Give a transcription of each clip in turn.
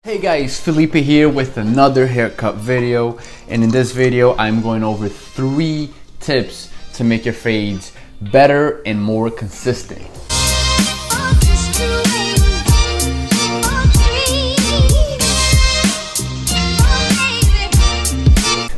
Hey guys, Felipe here with another haircut video, and in this video I'm going over 3 tips to make your fades better and more consistent.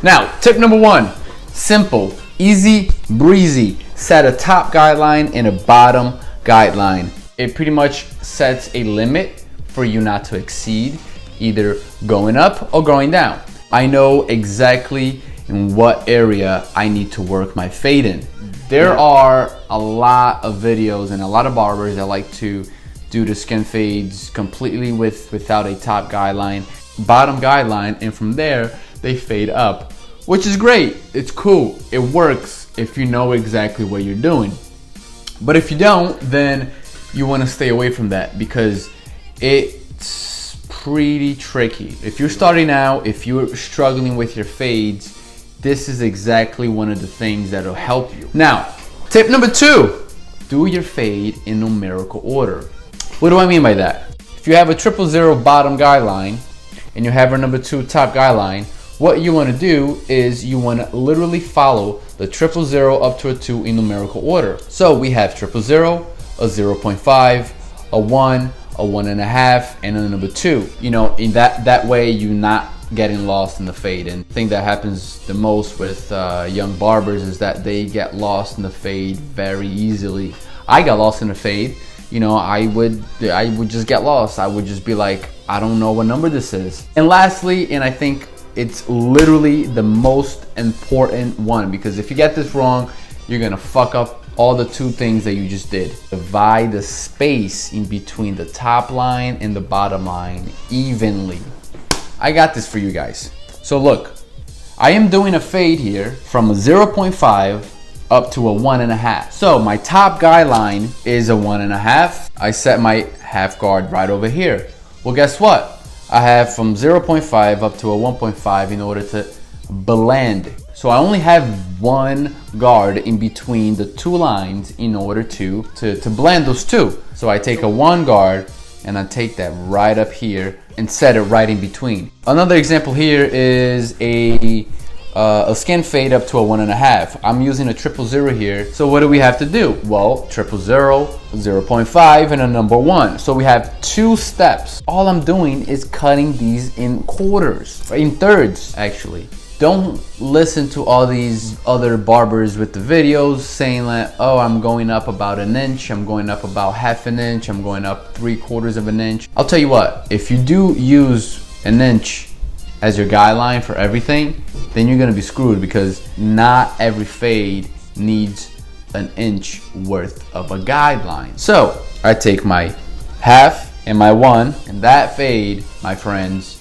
Now, tip number 1, simple, easy, breezy. Set a top guideline and a bottom guideline. It pretty much sets a limit for you not to exceed, either going up or going down. I know exactly in what area I need to work my fade in. There are a lot of videos and a lot of barbers that like to do the skin fades completely without a top guideline, bottom guideline, and from there they fade up, which is great. It's cool. It works if you know exactly what you're doing. But if you don't, then you want to stay away from that because it's pretty tricky. If you're starting out, if you're struggling with your fades, this is exactly one of the things that'll help you. Now, tip number 2, do your fade in numerical order. What do I mean by that? If you have a 000 bottom guideline and you have a number 2 top guideline, what you want to do is you want to literally follow the 000 up to a 2 in numerical order. So we have 000, a 0.5, a 1, a 1.5, and a number 2. You know, in that way you're not getting lost in the fade. And the thing that happens the most with young barbers is that they get lost in the fade very easily. I got lost in the fade. You know, I would just get lost. I would just be like, I don't know what number this is. And lastly, and I think it's literally the most important one, because if you get this wrong, you're gonna fuck up all the 2 things that you just did. Divide the space in between the top line and the bottom line evenly. I got this for you guys. So look, I am doing a fade here from a 0.5 up to a 1.5. So my top guideline is a 1.5. I set my half guard right over here. Well, guess what? I have from 0.5 up to a 1.5 in order to blend. So I only have 1 guard in between the 2 lines in order to blend those 2. So I take a 1 guard and I take that right up here and set it right in between. Another example here is a skin fade up to a 1.5. I'm using a 000 here. So what do we have to do? Well, 000, 0.5, and a number 1. So we have 2 steps. All I'm doing is cutting these in quarters, in thirds actually. Don't listen to all these other barbers with the videos saying that, oh, I'm going up about an inch, I'm going up about half an inch, I'm going up 3/4 of an inch. I'll tell you what, if you do use an inch as your guideline for everything, then you're gonna be screwed, because not every fade needs an inch worth of a guideline. So I take my half and my 1, and that fade, my friends,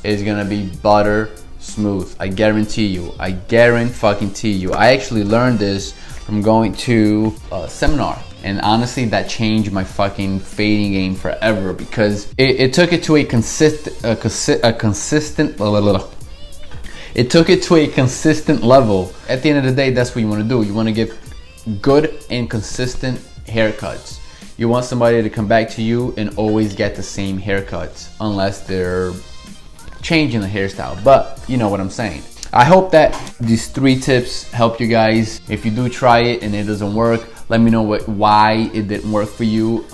is gonna be butter smooth. I guarantee you. I guarantee you. I actually learned this from going to a seminar, and honestly that changed my fucking fading game forever, because it took it to a consistent level. At the end of the day, that's what you want to do. You want to give good and consistent haircuts. You want somebody to come back to you and always get the same haircuts, unless they're changing the hairstyle, but you know what I'm saying. I hope that these 3 tips help you guys. If you do try it and it doesn't work, let me know why it didn't work for you.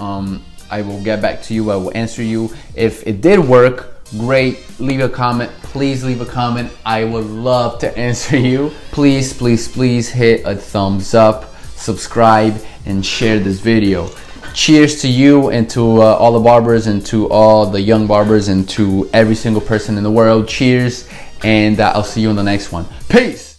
I will get back to you. I will answer you. If it did work, great. Leave a comment. Please leave a comment. I would love to answer you. Please, please, please hit a thumbs up, subscribe, and share this video. Cheers to you and to all the barbers and to all the young barbers and to every single person in the world. Cheers, and I'll see you in the next one. Peace.